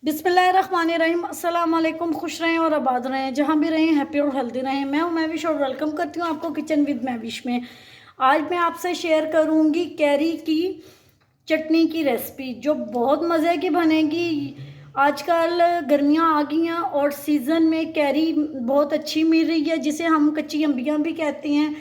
बिस्मिल्लाहिर्रहमानिर्रहीम। अस्सलाम वालेकुम। खुश रहें और आबाद रहें, जहाँ भी रहें हैप्पी और हेल्दी रहें। मैं हूँ महविश और वेलकम करती हूँ आपको किचन विद महविश में। आज मैं आपसे शेयर करूँगी कैरी की चटनी की रेसिपी, जो बहुत मज़े की बनेगी। आजकल गर्मियाँ आ गई हैं और सीज़न में कैरी बहुत अच्छी मिल रही है, जिसे हम कच्ची अम्बियाँ भी कहते हैं।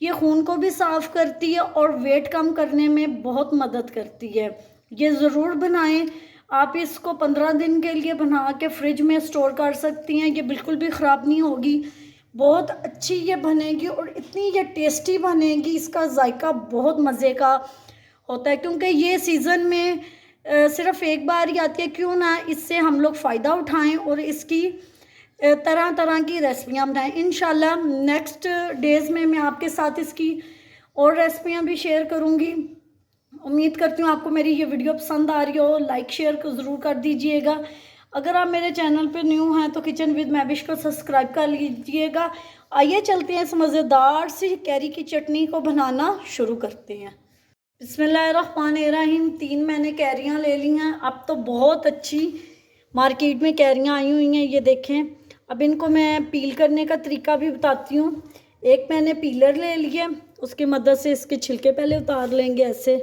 ये खून को भी साफ़ करती है और वेट कम करने में बहुत मदद करती है। ये ज़रूर बनाएं। आप इसको 15 दिन के लिए बना के फ्रिज में स्टोर कर सकती हैं। ये बिल्कुल भी ख़राब नहीं होगी, बहुत अच्छी ये बनेगी और इतनी ये टेस्टी बनेगी। इसका जायका बहुत मज़े का होता है, क्योंकि ये सीज़न में सिर्फ एक बार ही आती है। क्यों ना इससे हम लोग फ़ायदा उठाएं और इसकी तरह तरह की रेसिपियाँ बनाएं। इंशाल्लाह नेक्स्ट डेज़ में मैं आपके साथ इसकी और रेसिपियाँ भी शेयर करूँगी। उम्मीद करती हूँ आपको मेरी ये वीडियो पसंद आ रही हो। लाइक शेयर को ज़रूर कर दीजिएगा। अगर आप मेरे चैनल पे न्यू हैं तो किचन विद महविश को सब्सक्राइब कर लीजिएगा। आइए चलते हैं इस मज़ेदार सी कैरी की चटनी को बनाना शुरू करते हैं। बिस्मिल्लाहिर्रहमानिर्रहीम। 3 मैंने कैरियाँ ले ली हैं। अब तो बहुत अच्छी मार्केट में कैरियाँ आई हुई हैं, ये देखें। अब इनको मैं पील करने का तरीका भी बताती हूँ। एक मैंने पीलर ले लिया, उसकी मदद से इसके छिलके पहले उतार लेंगे। ऐसे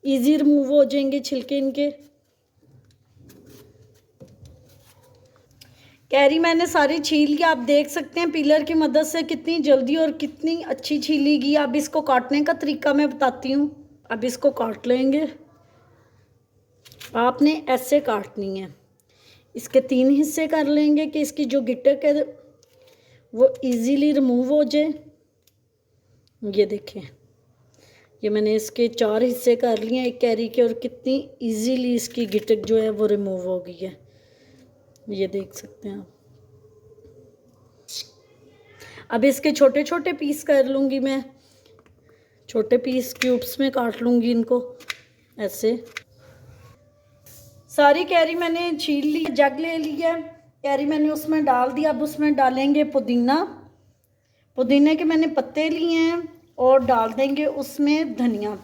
इजी रिमूव हो जाएंगे छिलके इनके। कैरी मैंने सारी छील लिया। आप देख सकते हैं पीलर की मदद से कितनी जल्दी और कितनी अच्छी छीली गई। अब इसको काटने का तरीका मैं बताती हूँ। अब इसको काट लेंगे। आपने ऐसे काटनी है। इसके 3 हिस्से कर लेंगे कि इसकी जो गिटक है वो इजीली रिमूव हो जाए। ये देखें, ये मैंने इसके 4 हिस्से कर लिए एक कैरी के, और कितनी इजीली इसकी गिटक जो है वो रिमूव हो गई है। ये देख सकते हैं आप। अब इसके छोटे छोटे पीस कर लूँगी मैं। छोटे पीस क्यूब्स में काट लूँगी इनको ऐसे। सारी कैरी मैंने छील ली, जग ले लिया। कैरी मैंने उसमें डाल दिया। अब उसमें डालेंगे पुदीना। पुदीने के मैंने पत्ते लिए हैं और डाल देंगे उसमें धनिया।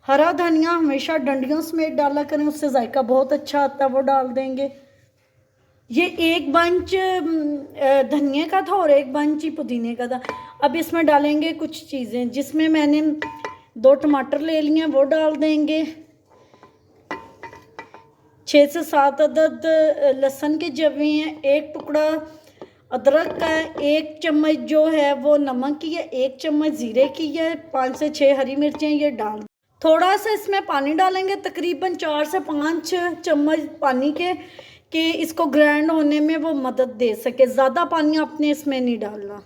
हरा धनिया हमेशा डंडियों समेत डाला करें, उससे जायका बहुत अच्छा आता है, वो डाल देंगे। ये एक बंच धनिया का था और एक बंच ही पुदीने का था। अब इसमें डालेंगे कुछ चीज़ें, जिसमें मैंने 2 टमाटर ले लिए हैं, वो डाल देंगे। 6 से 7 अदद लहसुन के जवे हैं। एक टुकड़ा अदरक का है। 1 चम्मच जो है वो नमक की है। 1 चम्मच ज़ीरे की है। 5 से 6 हरी मिर्चें ये डाल। थोड़ा सा इसमें पानी डालेंगे, तकरीबन 4 से 5 चम्मच पानी के, कि इसको ग्राइंड होने में वो मदद दे सके। ज़्यादा पानी आपने इसमें नहीं डालना।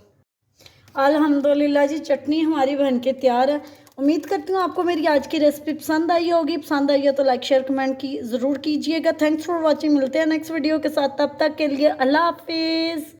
अल्हम्दुलिल्लाह जी, चटनी हमारी बन के तैयार है। उम्मीद करती हूँ आपको मेरी आज की रेसिपी पसंद आई होगी। पसंद आई हो तो लाइक शेयर कमेंट की ज़रूर कीजिएगा। Thanks for watching. मिलते हैं नेक्स्ट वीडियो के साथ, तब तक के लिए अल्लाह हाफिज़।